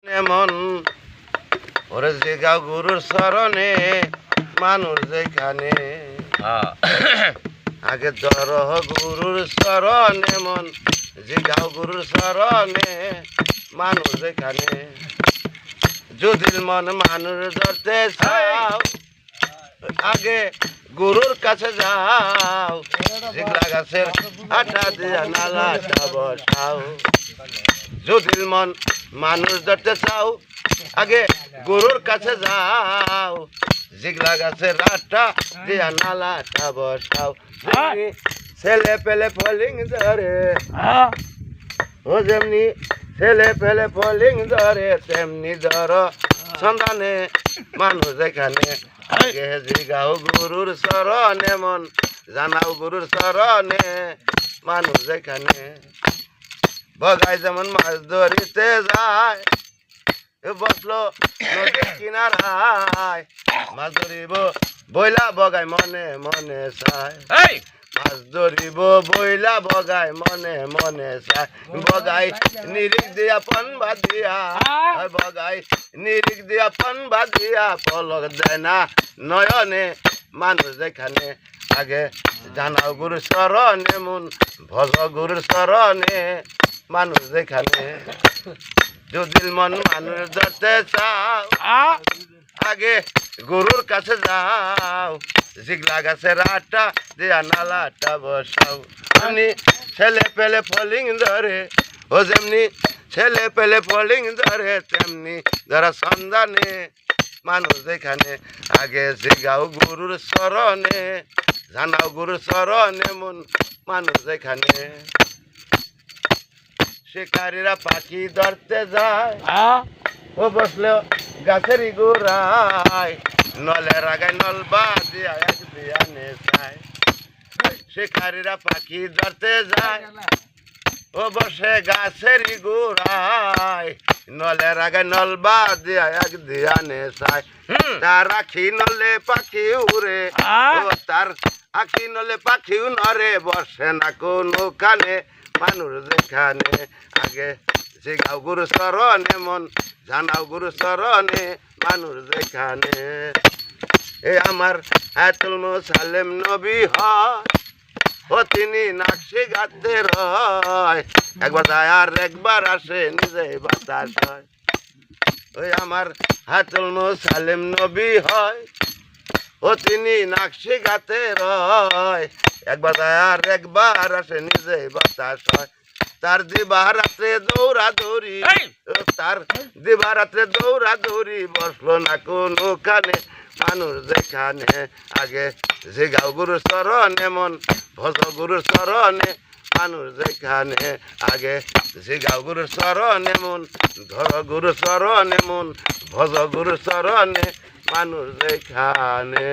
এমন ওরে জিগাও গুরুর চরণে মানুষ যেখানে আগে ধর গুরুর চরণ এমন জিগাও গুরুর চরণে মানুষ যেখানে যদি মন মানুষ ধরতে চাও আগে গুরুর কাছে যাও জিগলা গাছের আটা দিয়া নালাটা বসাও যদি মন মানুষ ধরতে চাও আগে গুরুর কাছে যাও জিগলা গাছের আটা দিয়া নালাটা বসাও ছেলে পেলে ফলিং ধরে ও যেমনি ছেলে পেলে ফলিং ধরে তেমনি ধর সন্ধানে মানুষ এখানে আগে জিগাও গুরুর চরণে মন জানাও গুরুর চরণে মানুষ এখানে বগাই যেমন মাছ ধরিতে যায় বসলো নদীর কিনারায় মাছ ধরিব বইলা বগাই মনে মনে চায় মাছ ধরিব বইলা বগাই মনে মনে চায় বগাই নিরিখ দিয়া পন বাঁধিয়া বগাই নিরিখ দিয়া পন বাঁধিয়া পলক দেয় না নয়নে মানুষ যেখানে আগে জানাও গুরুর চরণে মন ভজ গুরুর চরণে মানুষ যেখানে যদি মন মানুষ ধরতে চাও আগে গুরুর কাছে যাও জিগলা গাছের আটা দিয়া নালাটা বসাও এমনি ছেলে পেলে ফলিং ধরে ও যেমনি ছেলে পেলে ফলিং ধরে তেমনি যারা সন্ধানে মানুষ যেখানে আগে জিগাও গুরুর চরণে জানাও গুরুর চরণে মন মানুষ যেখানে শিকারীরা পাখি ধরতে যায় ও বসলে গাছেরই গোড়ায় নলের আগায় নল বাঁধিয়া এক দিয়ানে চায় শিকারীরা পাখি ধরতে যায় ও বসে গাছেরই গোড়ায় নলের আগায় নল বাঁধিয়া এক দিয়ানে চায় তার আখি নলে পাখি উড়ে ও তার আখি নলে পাখি নরে বসে না কোনো কানে মানুষ যেখানে আগে জিগাও গুরু চরণে মন জানাও গুরু চরণে মানুষ যেখানে এ আমার আয়াতুল মুসাল্লিম নবী হয় ও তিনি নাকশি গাতে রয় একবার যায় আর একবার আসে নিজে বাতাস হয় ওই আমার আয়াতুল মুসাল্লিম নবী হয় ও তিনি নাকশি গাতে রয় একবার যায় আর একবার আসে নিজে বাতাস হয় তার দিবারাত্রে দৌড়া দৌড়ি তার দিবারাত্রে দৌড়া দৌড়ি বসলো না কোনো কানে মানুষ যেখানে আগে জিগাও গুরুর চরণে মন ভজ গুরুর চরণে মানুষ যেখানে আগে জিগাও গুরুর চরণে মন ধর গুরুর চরণে মন ভজ গুরুর চরণে মানুষ যেখানে